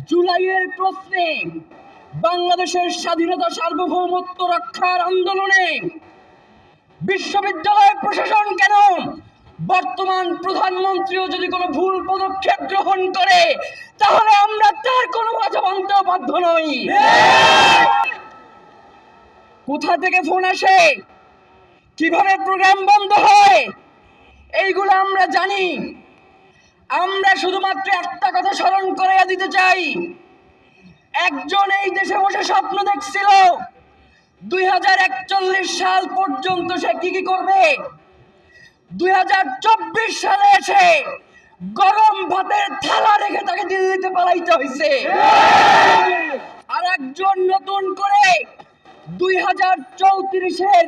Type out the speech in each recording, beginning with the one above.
জুলাইয়ের প্রশ্নে, বাংলাদেশের স্বাধীনতা সার্বভৌমত্ব রক্ষার আন্দোলনে বিশ্ববিদ্যালয় প্রশাসন কেন বর্তমান প্রধানমন্ত্রীও যদি কোনো ভুল পদক্ষেপ গ্রহণ করে তাহলে আমরা তার কোনো কথা মানতেও বাধ্য নই। কোথা থেকে ফোন আসে, কিভাবে প্রোগ্রাম বন্ধ হয়, এইগুলো আমরা জানি। আমরা শুধুমাত্র একটা কথা স্মরণ করে দিতে চাই, একজন এই দেশে বসে স্বপ্ন দেখছিল 2041 সাল পর্যন্ত সে কি করবে। 2024 সালে এসে গরম ভাতের থালা রেখে তাকে দিল্লিতে পালাইতে হয়েছে। আর একজন নতুন করে 2034-এর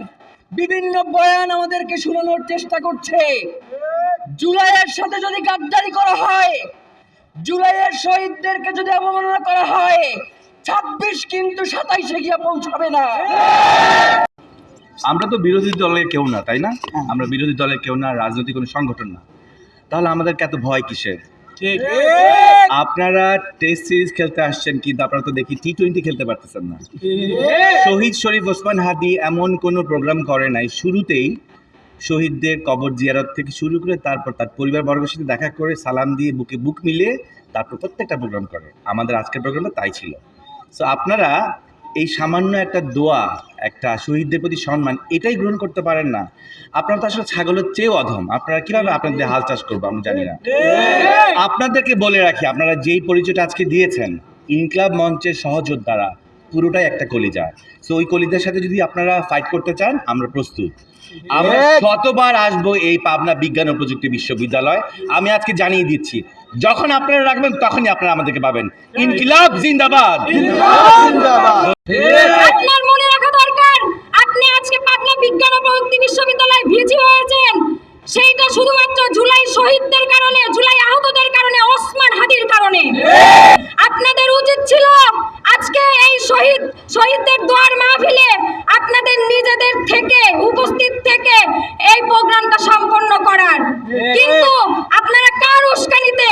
বিভিন্ন বয়ান আমাদেরকে শোনানোর চেষ্টা করছে। জুলাইয়ের সাথে যদি গাদ্দারি করা হয়, জুলাইয়ের শহীদদেরকে যদি অবমাননা করা হয়, 26 কিন্তু 27-এ গিয়ে পৌঁছাবে না। আমরা তো বিরোধী দলের কেউ না, তাই না? আমরা বিরোধী দলের কেউ না, রাজনৈতিক কোনো সংগঠন না, তাহলে আমাদেরকে এত ভয় কিসের? আপনারা টেস্ট সিরিজ খেলতে আসছেন, কিন্তু আপনারা তো দেখি টি-20 খেলতে পারতেছেন না। শহীদ শরীফ ওসমান হাদি এমন কোনো প্রোগ্রাম করে নাই, শুরুতেই শহীদদের কবর জিয়ারত থেকে শুরু করে তারপর তার পরিবারবর্গের সাথে দেখা করে সালাম দিয়ে বুকে বুক মিলিয়ে তারপর প্রত্যেকটা প্রোগ্রাম করে। আমাদের আজকের প্রোগ্রামটা তাই ছিল। সো আপনারা এই সামান্য একটা দোয়া, একটা শহীদদের প্রতি সম্মান, এটাই গ্রহণ করতে পারেন না। আপনারা তো আসলে ছাগলের চেয়েও অধম। আপনারা কিভাবে আপনাদের হাল চাষ করবো আমি জানি না। আপনাদেরকে বলে রাখি, আপনারা যেই পরিচয়টা আজকে দিয়েছেন, ইনকিলাব মঞ্চের সহযোদ্ধারা পুরোটাই একটা কলিজা। সো ওই কলিজার সাথে যদি আপনারা ফাইট করতে চান, আমরা প্রস্তুত। আমরা শতবার আসবো এই পাবনা বিজ্ঞান ও প্রযুক্তি বিশ্ববিদ্যালয়। আমি আজকে জানিয়ে দিচ্ছি, যখন আপনারা রাখবেন তখনই আপনারা আমাদেরকে পাবেন। ইনকিলাব জিন্দাবাদ। আপনার মনে রাখা দরকার, আপনি আজকে পাবনা বিজ্ঞান ও প্রযুক্তি বিশ্ববিদ্যালয়ে ভিজি হয়েছেন, সেইটা শুধুমাত্র জুলাই শহীদদের কারণে, জুলাই আহতদের কারণে, ওসমান হাদির কারণে। আপনাদের উচিত ছিল আজকে এই শহীদদের দোয়ার মাহফিলে আপনাদের নিজেদের থেকে উপস্থিত থেকে এই প্রোগ্রামটা সম্পন্ন করার। কিন্তু আপনারা কার উস্কানিতে,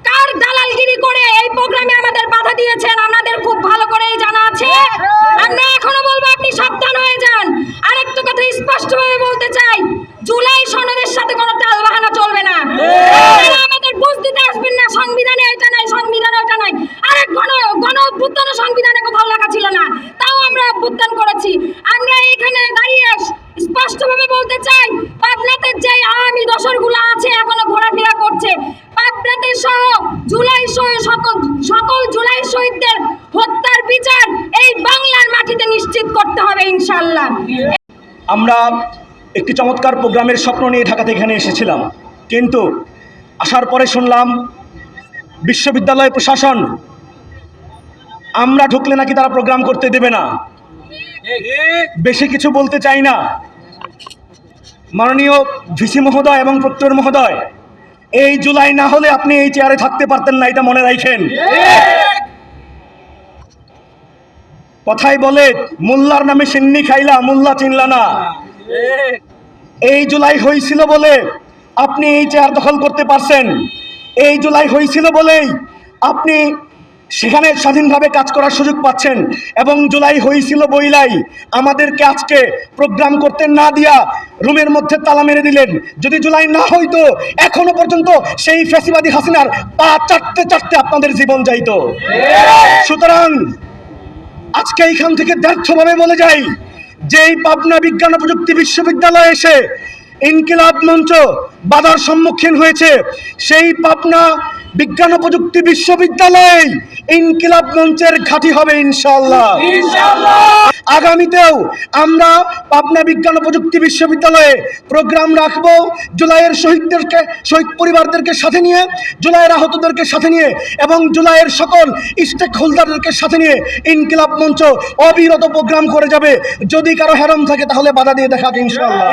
কার দালালগিরি করে এই প্রোগ্রামে আমাদের বাধা দিয়েছেন আমাদের খুব ভালো করেই জানা আছে। আমরা এখনো বলবো আপনি সাবধান হয়ে যান। আরেকটা কথা স্পষ্টভাবে বলতে চাই, জুলাই সনদের সাথে কোনো টালবাহানা চলবে না। আমাদের বুঝ দিতে আসবেন না সংবিধানে এটা নাই, সংবিধানে ওটা নাই। আরেক গণ অভ্যুত্থান সংবিধানে কোথাও লেখা ছিল না, তাও আমরা অভ্যুত্থান করেছি। আমরা এখানে দাঁড়িয়ে স্পষ্টভাবে বলতে চাই, পাবনাতে যে আওয়ামী দশরগুলো আছে এখনো ঘোরাফেরা করছে, পাবনাতে সহ জুলাই সকল জুলাই শহীদদের হত্যার বিচার এই বাংলার মাটিতে নিশ্চিত করতে হবে ইনশাআল্লাহ। আমরা একটি চমৎকার প্রোগ্রামের স্বপ্ন নিয়ে ঢাকা থেকে এখানে এসেছিলাম, কিন্তু আসার পরে শুনলাম বিশ্ববিদ্যালয় প্রশাসন আমরা ঢুকলে নাকি তারা প্রোগ্রাম করতে দেবে না। বেশি কিছু বলতে চাই না। মাননীয় ভিসি মহোদয় এবং প্রক্টর মহোদয়, এই জুলাই না হলে আপনি এই চেয়ারে থাকতে পারতেন না, এটা মনে রাখেন। কথাই বলে, মোল্লার নামে সিন্নি খাইলা, মোল্লা চিনলা না। এই জুলাই হয়েছিল বলে আপনি এই চেয়ার দখল করতে পারছেন। এই জুলাই হয়েছিল বলেই আপনি সেখানে স্বাধীনভাবে কাজ করার সুযোগ পাচ্ছেন। এবং জুলাই হয়েছিল বইলাই আমাদেরকে আজকে প্রোগ্রাম করতে না দিয়া রুমের মধ্যে তালা মেরে দিলেন। যদি জুলাই না হইতো এখনো পর্যন্ত সেই ফ্যাসিবাদী হাসিনার পা চাটতে চাটতে আপনাদের জীবন যাইত। সুতরাং আজকে এইখান থেকে ব্যর্থভাবে বলে যাই, যেই পাবনা বিজ্ঞান ও প্রযুক্তি বিশ্ববিদ্যালয়ে এসে ইনকিলাব মঞ্চ বাধার সম্মুখীন হয়েছে, সেই পাবনা বিজ্ঞান ও প্রযুক্তি বিশ্ববিদ্যালয়ে ইনকিলাব মঞ্চের ঘাঁটি হবে ইনশাআল্লাহ। আগামীতেও আমরা পাবনা বিজ্ঞান ও প্রযুক্তি বিশ্ববিদ্যালয়ে প্রোগ্রাম রাখবো, জুলাইয়ের শহীদ পরিবারদেরকে সাথে নিয়ে, জুলাইয়ের আহতদেরকে সাথে নিয়ে এবং জুলাইয়ের সকল স্টেক হোল্ডারদেরকে সাথে নিয়ে ইনকিলাব মঞ্চ অবিরত প্রোগ্রাম করে যাবে। যদি কারো হেরম থাকে তাহলে বাধা দিয়ে দেখাক ইনশাআল্লাহ।